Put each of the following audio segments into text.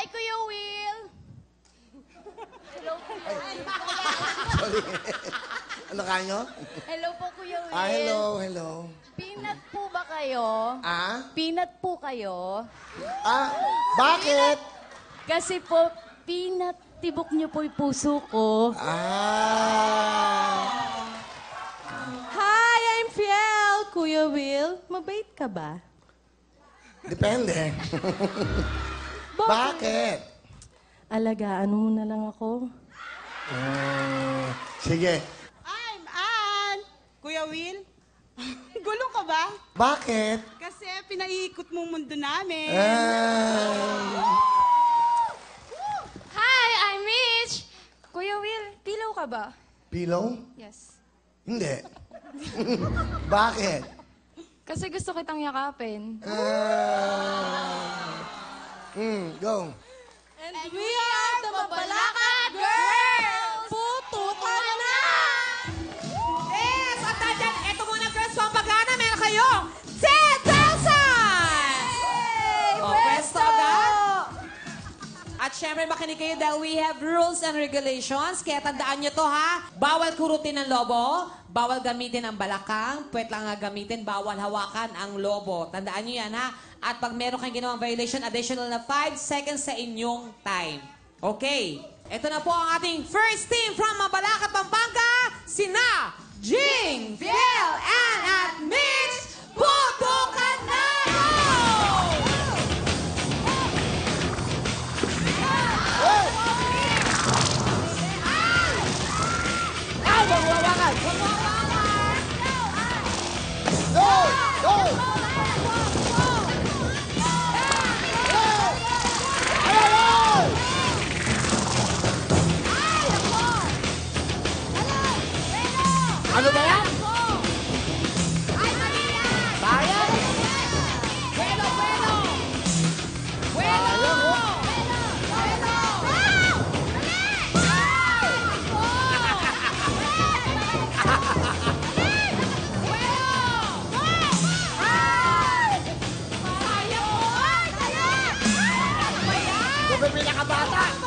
Hi, Kuya Will! Hello po. Sorry. Ano kanyo? Hello po, Kuya Will. Hello. Peanut po ba kayo? Peanut po kayo? Bakit? Kasi po, peanut, tibok niyo po yung puso ko. Hi, I'm Fiel. Kuya Will, mabait ka ba? Depende. Bakit? Alagaan mo na lang ako. Sige. I'm Ann. Kuya Will, gulo ka ba? Bakit? Kasi pinaiikot mong mundo namin. Hi, I'm Mitch! Kuya Will, pillow ka ba? Pillow? Yes. Hindi. Bakit? Kasi gusto kitang yakapin. Go. And we are the Mabalakad Girls! Putukan na! Yes! At dyan, eto muna girls, pampagana, meron kayo 10,000! Pwesto agad. At syempre, makinig kayo dahil we have rules and regulations. Kaya tandaan nyo to, ha? Bawal kurutin ng lobo, bawal gamitin ang balakang, pwede lang nga gamitin, bawal hawakan ang lobo. Tandaan nyo yan, ha? At pag meron kayong ginawang violation, additional na 5 seconds sa inyong time. Okay. Ito na po ang ating first team from Mabalacat, Pampanga, sina Jing, Viel, Ann, at Mitch. Putukan na! Go! Ano ba yan? Bayan? Ito ba pinakabata?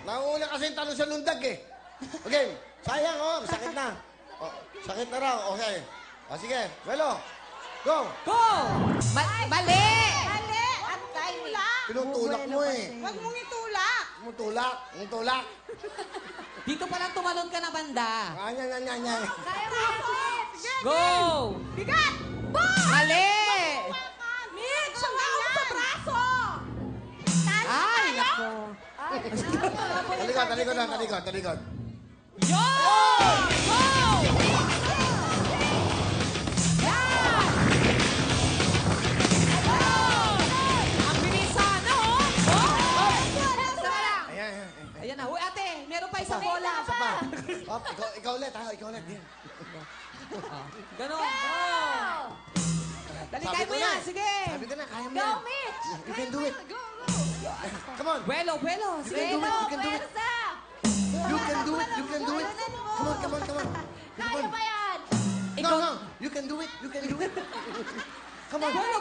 Nauna kasi yung talo sa lundag eh. Okay, sayang sakit na. Sakit na raw, okay. Sige, Welo, go! Go! Mali! Mali! At tulak. Pinutulak mo eh. Huwag mong itulak. Tulak. Dito pa lang tumalon ka na banda. Yan. Go! Bigat! Mali! Mitch, ang ako sa braso! Ay, nako. Talikod. Yo! Go! Ang bilisan, no? Ayan na. Uy, ate, meron pa isang bola. Ikaw ulit. Ganon. Go! Talikay mo yan, sige. Sabi ko na, kaya mo Go, yan. Mitch! You can do it. Go! Come on. Buelo. Sige, You can do it. Pwersa! You can do it. Come on. Kaya ba yan? No. You can do it. Come on. Buelo.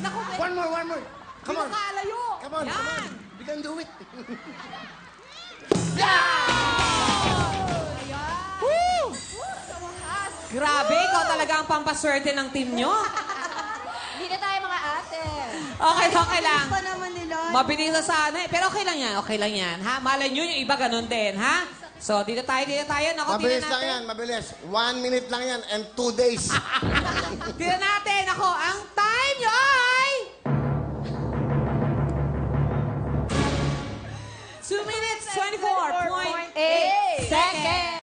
Naku, One more. Come on. Pinakalayo. Come on. Yan. You can do it. Woo! Grabe, ikaw talaga ang pampaswerte ng team nyo. Hindi na tayo mga ate. Okay lang. Pa naman nila. Mabilis na sana eh. Pero okay lang yan. Ha? Malay nyo yung iba ganun din, ha? So, dito tayo. Naku, Mabilis tingnan lang yan, mabilis. 1 minute lang yan and 2 days. Tingnan natin. Ako, ang time nyo ay... 2 minutes